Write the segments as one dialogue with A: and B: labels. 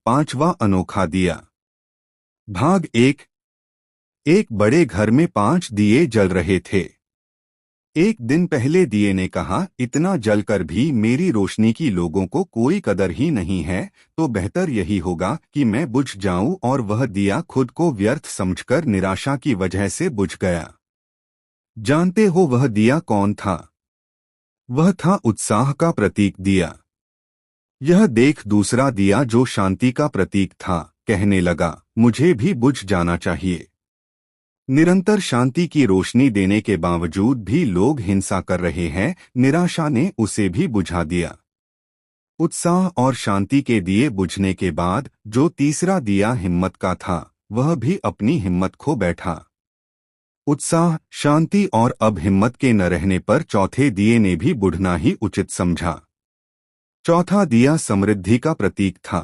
A: पांचवा अनोखा दिया। भाग 1। एक बड़े घर में 5 दिए जल रहे थे। एक दिन पहले दिए ने कहा, इतना जलकर भी मेरी रोशनी की लोगों को कोई कदर ही नहीं है, तो बेहतर यही होगा कि मैं बुझ जाऊं। और वह दिया खुद को व्यर्थ समझकर निराशा की वजह से बुझ गया। जानते हो वह दिया कौन था? वह था उत्साह का प्रतीक दिया। यह देख दूसरा दिया, जो शांति का प्रतीक था, कहने लगा, मुझे भी बुझ जाना चाहिए। निरंतर शांति की रोशनी देने के बावजूद भी लोग हिंसा कर रहे हैं। निराशा ने उसे भी बुझा दिया। उत्साह और शांति के दिए बुझने के बाद जो तीसरा दिया हिम्मत का था, वह भी अपनी हिम्मत खो बैठा। उत्साह, शांति और अब हिम्मत के न रहने पर चौथे दिए ने भी बुझना ही उचित समझा। चौथा दिया समृद्धि का प्रतीक था।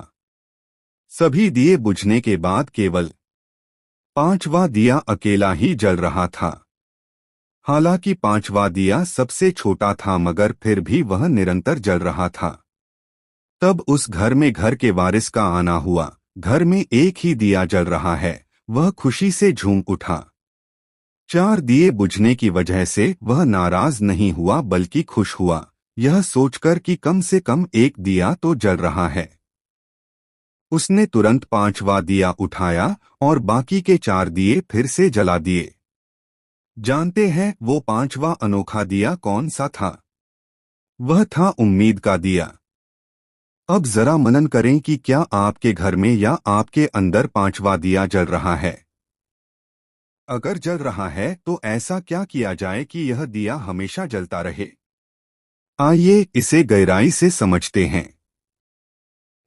A: सभी दिए बुझने के बाद केवल पांचवा दिया अकेला ही जल रहा था। हालांकि पांचवा दिया सबसे छोटा था, मगर फिर भी वह निरंतर जल रहा था। तब उस घर में घर के वारिस का आना हुआ। घर में एक ही दिया जल रहा है। वह खुशी से झूम उठा। 4 दिए बुझने की वजह से वह नाराज नहीं हुआ, बल्कि खुश हुआ, यह सोचकर कि कम से कम एक दिया तो जल रहा है। उसने तुरंत 5वां दिया उठाया और बाकी के 4 दिए फिर से जला दिए। जानते हैं वो 5वां अनोखा दिया कौन सा था? वह था उम्मीद का दिया। अब जरा मनन करें कि क्या आपके घर में या आपके अंदर 5वां दिया जल रहा है? अगर जल रहा है तो ऐसा क्या किया जाए कि यह दिया हमेशा जलता रहे? आइए इसे गहराई से समझते हैं।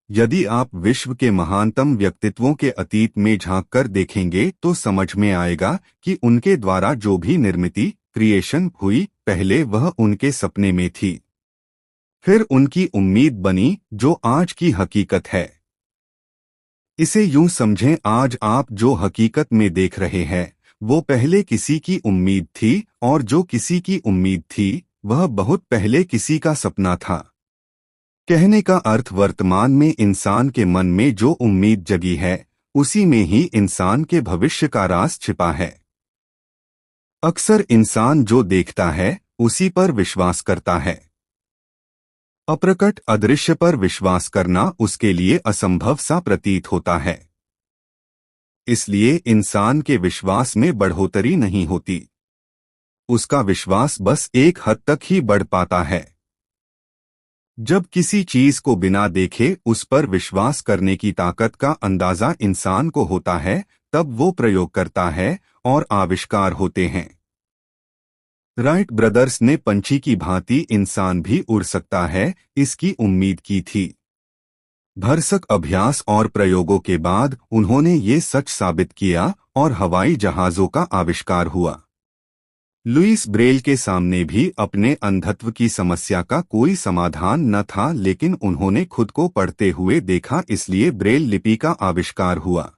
A: यदि आप विश्व के महानतम व्यक्तित्वों के अतीत में झांककर देखेंगे तो समझ में आएगा कि उनके द्वारा जो भी निर्मिति, क्रिएशन हुई, पहले वह उनके सपने में थी, फिर उनकी उम्मीद बनी, जो आज की हकीकत है। इसे यूं समझें, आज आप जो हकीकत में देख रहे हैं वो पहले किसी की उम्मीद थी, और जो किसी की उम्मीद थी वह बहुत पहले किसी का सपना था। कहने का अर्थ, वर्तमान में इंसान के मन में जो उम्मीद जगी है उसी में ही इंसान के भविष्य का राज छिपा है। अक्सर इंसान जो देखता है उसी पर विश्वास करता है। अप्रकट अदृश्य पर विश्वास करना उसके लिए असंभव सा प्रतीत होता है। इसलिए इंसान के विश्वास में बढ़ोतरी नहीं होती। उसका विश्वास बस एक हद तक ही बढ़ पाता है। जब किसी चीज को बिना देखे उस पर विश्वास करने की ताकत का अंदाजा इंसान को होता है, तब वो प्रयोग करता है और आविष्कार होते हैं। राइट ब्रदर्स ने पंछी की भांति इंसान भी उड़ सकता है, इसकी उम्मीद की थी। भरसक अभ्यास और प्रयोगों के बाद उन्होंने ये सच साबित किया और हवाई जहाजों का आविष्कार हुआ। लुईस ब्रेल के सामने भी अपने अंधत्व की समस्या का कोई समाधान न था, लेकिन उन्होंने खुद को पढ़ते हुए देखा, इसलिए ब्रेल लिपि का आविष्कार हुआ।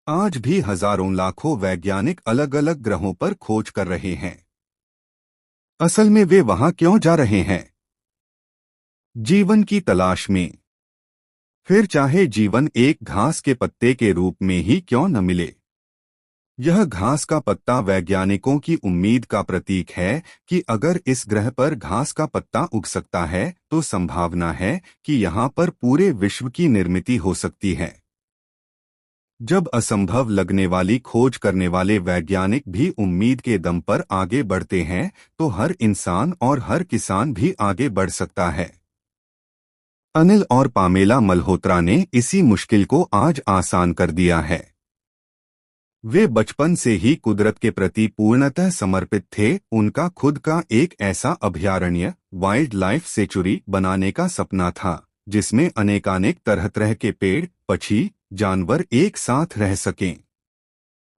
A: आज भी हजारों लाखों वैज्ञानिक अलग अलग ग्रहों पर खोज कर रहे हैं। असल में वे वहां क्यों जा रहे हैं? जीवन की तलाश में। फिर चाहे जीवन एक घास के पत्ते के रूप में ही क्यों न मिले। यह घास का पत्ता वैज्ञानिकों की उम्मीद का प्रतीक है कि अगर इस ग्रह पर घास का पत्ता उग सकता है तो संभावना है कि यहाँ पर पूरे विश्व की निर्मिति हो सकती है। जब असंभव लगने वाली खोज करने वाले वैज्ञानिक भी उम्मीद के दम पर आगे बढ़ते हैं तो हर इंसान और हर किसान भी आगे बढ़ सकता है। अनिल और पामेला मल्होत्रा ने इसी मुश्किल को आज आसान कर दिया है। वे बचपन से ही कुदरत के प्रति पूर्णतः समर्पित थे। उनका खुद का एक ऐसा अभयारण्य, वाइल्ड लाइफ सेंचुरी बनाने का सपना था, जिसमें अनेकानेक तरह के पेड़, पक्षी, जानवर एक साथ रह सकें।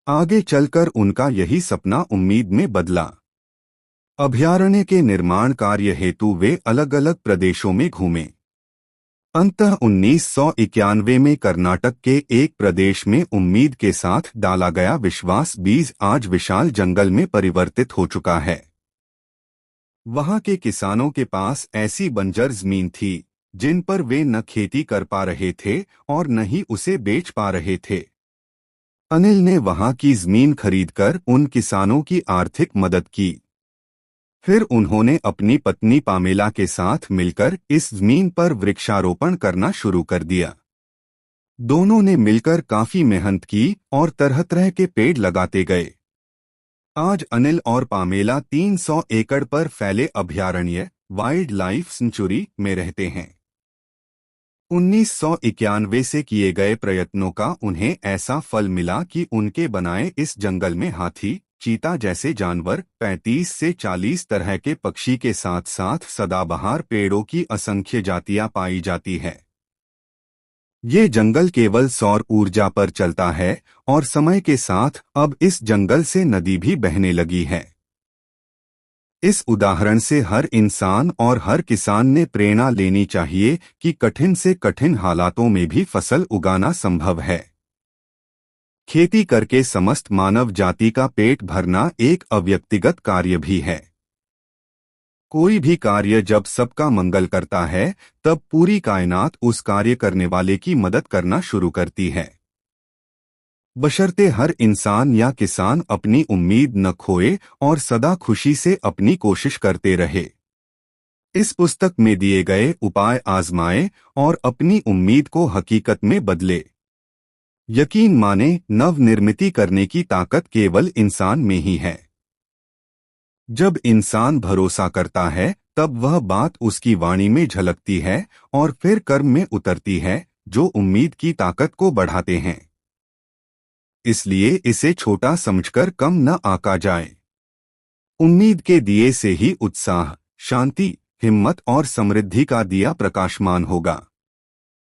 A: आगे चलकर उनका यही सपना उम्मीद में बदला। अभयारण्य के निर्माण कार्य हेतु वे अलग अलग प्रदेशों में घूमे। अंततः 1991 में कर्नाटक के एक प्रदेश में उम्मीद के साथ डाला गया विश्वास बीज आज विशाल जंगल में परिवर्तित हो चुका है। वहां के किसानों के पास ऐसी बंजर जमीन थी जिन पर वे न खेती कर पा रहे थे और न ही उसे बेच पा रहे थे। अनिल ने वहां की जमीन खरीदकर उन किसानों की आर्थिक मदद की। फिर उन्होंने अपनी पत्नी पामेला के साथ मिलकर इस जमीन पर वृक्षारोपण करना शुरू कर दिया। दोनों ने मिलकर काफी मेहनत की और तरह तरह के पेड़ लगाते गए। आज अनिल और पामेला 300 एकड़ पर फैले अभयारण्य वाइल्ड लाइफ सेंचुरी में रहते हैं। 1991 से किए गए प्रयत्नों का उन्हें ऐसा फल मिला कि उनके बनाए इस जंगल में हाथी, चीता जैसे जानवर, 35 से 40 तरह के पक्षी के साथ साथ सदाबहार पेड़ों की असंख्य जातियां पाई जाती है। ये जंगल केवल सौर ऊर्जा पर चलता है और समय के साथ अब इस जंगल से नदी भी बहने लगी है। इस उदाहरण से हर इंसान और हर किसान ने प्रेरणा लेनी चाहिए कि कठिन से कठिन हालातों में भी फसल उगाना संभव है। खेती करके समस्त मानव जाति का पेट भरना एक अव्यक्तिगत कार्य भी है। कोई भी कार्य जब सबका मंगल करता है तब पूरी कायनात उस कार्य करने वाले की मदद करना शुरू करती है, बशर्ते हर इंसान या किसान अपनी उम्मीद न खोए और सदा खुशी से अपनी कोशिश करते रहे। इस पुस्तक में दिए गए उपाय आजमाएं और अपनी उम्मीद को हकीकत में बदले। यकीन माने, नवनिर्मिति करने की ताकत केवल इंसान में ही है। जब इंसान भरोसा करता है तब वह बात उसकी वाणी में झलकती है और फिर कर्म में उतरती है, जो उम्मीद की ताकत को बढ़ाते हैं। इसलिए इसे छोटा समझकर कम न आंका जाए। उम्मीद के दिए से ही उत्साह, शांति, हिम्मत और समृद्धि का दिया प्रकाशमान होगा।